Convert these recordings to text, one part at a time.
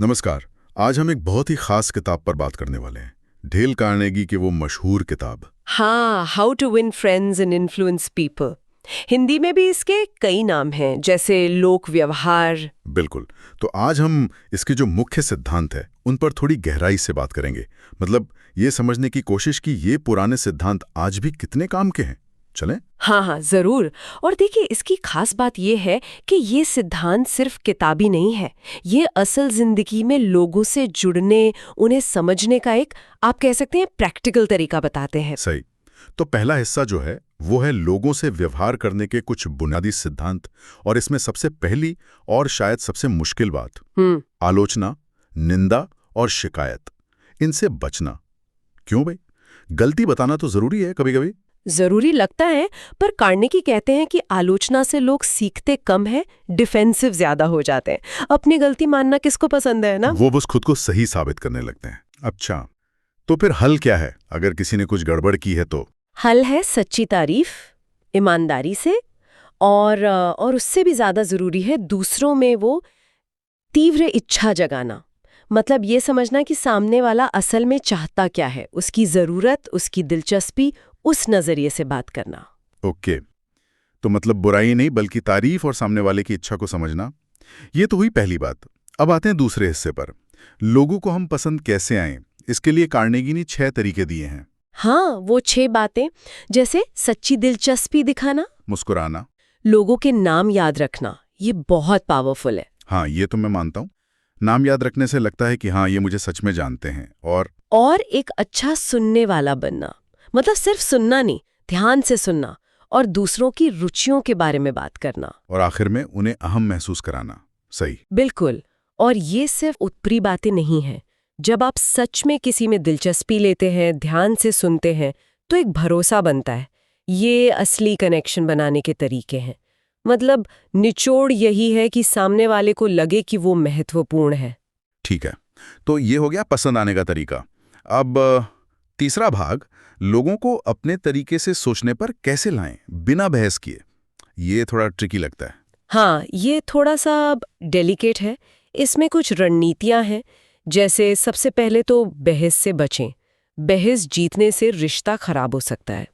नमस्कार। आज हम एक बहुत ही खास किताब पर बात करने वाले हैं। डेल कार्नेगी की वो मशहूर किताब। हाँ, how to win friends and influence people. Hindi में भी इसके कई नाम हैं, जैसे लोक व्यवहार। बिल्कुल। तो आज हम इसके जो मुख्य सिद्धांत है उन पर थोड़ी गहराई से बात करेंगे। मतलब ये समझने की कोशिश कि ये पुराने सिद्धांत आज भी कितने काम के हैं। चलें? हाँ हाँ, जरूर। और देखिए, इसकी खास बात ये है कि ये सिद्धांत सिर्फ किताबी नहीं है। ये असल जिंदगी में लोगों से जुड़ने, उन्हें समझने का एक, आप कह सकते हैं, प्रैक्टिकल तरीका बताते हैं। सही। तो पहला हिस्सा जो है वो है लोगों से व्यवहार करने के कुछ बुनियादी सिद्धांत। और इसमें सबसे पहली और शायद सबसे मुश्किल बात, आलोचना, निंदा और शिकायत, इनसे बचना। क्यों भाई? गलती बताना तो जरूरी है कभी कभी। जरूरी लगता है, पर कार्नेगी कहते हैं कि आलोचना से लोग सीखते कम है, डिफेंसिव ज्यादा हो जाते हैं। अपनी गलती मानना किसको पसंद है ना? वो बस खुद को सही साबित करने लगते हैं। अच्छा, तो फिर हल क्या है अगर किसी ने कुछ गड़बड़ की है तो? हल है सच्ची तारीफ, ईमानदारी से, और उससे भी ज्यादा जरूरी है दूसरों में वो तीव्र इच्छा जगाना। मतलब ये समझना कि सामने वाला असल में चाहता क्या है, उसकी जरूरत, उसकी दिलचस्पी, उस नजरिए से बात करना। ओके। तो मतलब बुराई नहीं बल्कि तारीफ और सामने वाले की इच्छा को समझना। ये तो हुई पहली बात। अब आते हैं दूसरे हिस्से पर। लोगों को हम पसंद कैसे आएं, इसके लिए कार्नेगी ने 6 तरीके दिए हैं। हाँ, वो 6 बातें, जैसे सच्ची दिलचस्पी दिखाना, मुस्कुराना। लोगों के नाम याद रखना, ये बहुत पावरफुल है। हाँ, ये तो मैं मानता हूँ। नाम याद रखने से लगता है कि हाँ, ये मुझे सच में जानते हैं। और एक अच्छा सुनने वाला बनना, मतलब सिर्फ सुनना नहीं, ध्यान से सुनना और दूसरों की रुचियों के बारे में बात करना। और आखिर में उन्हें अहम महसूस कराना। सही। बिल्कुल। और ये सिर्फ ऊपरी बातें नहीं हैं। जब आप सच में किसी में दिलचस्पी लेते हैं, ध्यान से सुनते हैं, तो एक भरोसा बनता है। ये असली कनेक्शन बनाने के तरीके हैं। मतलब निचोड़ यही है कि सामने वाले को लगे कि वो महत्वपूर्ण है। ठीक है। तो ये हो गया पसंद आने का तरीका। अब तीसरा भाग, लोगों को अपने तरीके से सोचने पर कैसे लाएं बिना बहस किए। ये थोड़ा ट्रिकी लगता है। हाँ, ये थोड़ा सा डेलिकेट है। इसमें कुछ रणनीतियां हैं, जैसे सबसे पहले तो बहस से बचें। बहस जीतने से रिश्ता खराब हो सकता है।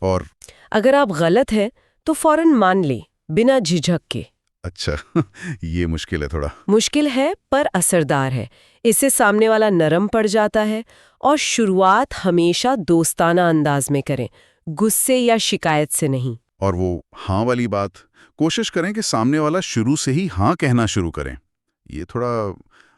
और अगर आप गलत हैं तो फौरन मान लें, बिना झिझक के। अच्छा ये मुश्किल है थोड़ा। मुश्किल है पर असरदार है। इससे सामने वाला नरम पड़ जाता है। और शुरुआत हमेशा दोस्ताना अंदाज में करें, गुस्से या शिकायत से नहीं। और वो हाँ वाली बात, कोशिश करें कि सामने वाला शुरू से ही हाँ कहना शुरू करें। ये थोड़ा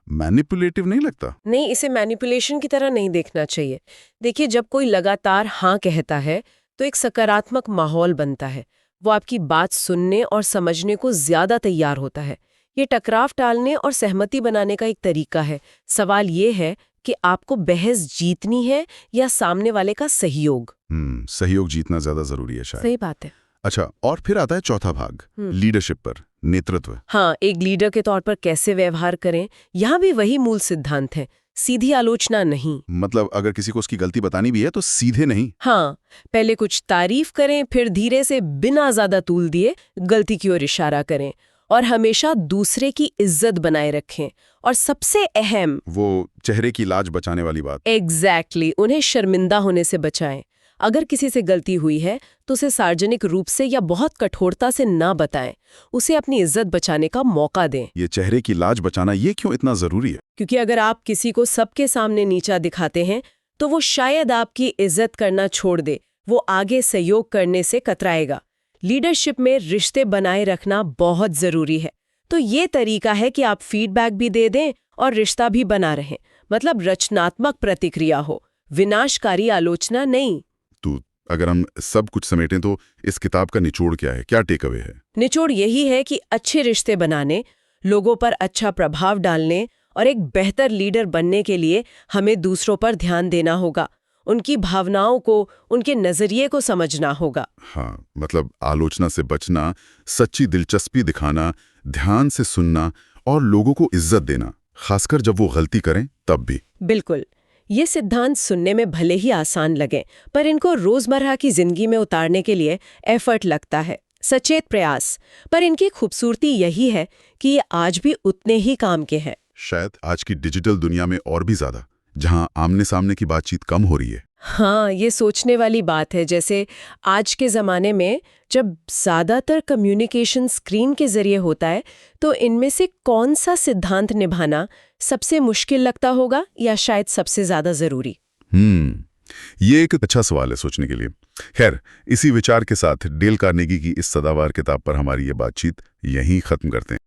मैनिपुलेटिव नहीं लगता? नहीं, इसे मैनिपुलेशन की तरह नहीं देखना चाहिए। देखिए, जब कोई लगातार हाँ कहता है तो एक सकारात्मक माहौल बनता है। वो आपकी बात सुनने और समझने को ज्यादा तैयार होता है। ये टकराव टालने और सहमति बनाने का एक तरीका है। सवाल ये है कि आपको बहस जीतनी है या सामने वाले का सहयोग। सहयोग जीतना ज्यादा जरूरी है शायद। सही बात है। अच्छा, और फिर आता है चौथा भाग, लीडरशिप पर, नेतृत्व। हाँ, एक लीडर के तौर पर कैसे व्यवहार करें, यहाँ भी वही मूल सिद्धांत है। सीधी आलोचना नहीं। मतलब अगर किसी को उसकी गलती बतानी भी है तो सीधे नहीं। हाँ, पहले कुछ तारीफ करें, फिर धीरे से बिना ज्यादा तूल दिए गलती की ओर इशारा करें। और हमेशा दूसरे की इज्जत बनाए रखें। और सबसे अहम, वो चेहरे की लाज बचाने वाली बात। एग्जैक्टली, उन्हें शर्मिंदा होने से बचाएं। अगर किसी से गलती हुई है तो उसे सार्वजनिक रूप से या बहुत कठोरता से ना बताएं। उसे अपनी इज्जत बचाने का मौका दें। ये चेहरे की लाज बचाना, ये क्यों इतना जरूरी है? क्योंकि अगर आप किसी को सबके सामने नीचा दिखाते हैं तो वो शायद आपकी इज्जत करना छोड़ दे। वो आगे सहयोग करने से कतराएगा। लीडरशिप में रिश्ते बनाए रखना बहुत जरूरी है। तो ये तरीका है कि आप फीडबैक भी दे दें और रिश्ता भी बना रहें। मतलब रचनात्मक प्रतिक्रिया हो, विनाशकारी आलोचना नहीं। तो अगर हम सब कुछ समेटें तो इस किताब का निचोड़ क्या है, क्या टेक अवे है? निचोड़ यही है कि अच्छे रिश्ते बनाने, लोगों पर अच्छा प्रभाव डालने और एक बेहतर लीडर बनने के लिए हमें दूसरों पर ध्यान देना होगा। उनकी भावनाओं को, उनके नजरिए को समझना होगा। हाँ, मतलब आलोचना से बचना, सच्ची दिलचस्पी दिखाना, ध्यान से सुनना और लोगों को इज्जत देना, खासकर जब वो गलती करें तब भी। बिल्कुल। ये सिद्धांत सुनने में भले ही आसान लगे, पर इनको रोजमर्रा की जिंदगी में उतारने के लिए एफर्ट लगता है, सचेत प्रयास। पर इनकी खूबसूरती यही है कि ये आज भी उतने ही काम के हैं। शायद आज की डिजिटल दुनिया में और भी ज्यादा, जहां आमने सामने की बातचीत कम हो रही है। हाँ, ये सोचने वाली बात है। जैसे आज के ज़माने में जब ज़्यादातर कम्युनिकेशन स्क्रीन के ज़रिए होता है, तो इनमें से कौन सा सिद्धांत निभाना सबसे मुश्किल लगता होगा या शायद सबसे ज़्यादा ज़रूरी? ये एक अच्छा सवाल है सोचने के लिए। खैर, इसी विचार के साथ डेल कार्नेगी की इस सदाबहार किताब पर हमारी ये बातचीत यहीं खत्म करते हैं।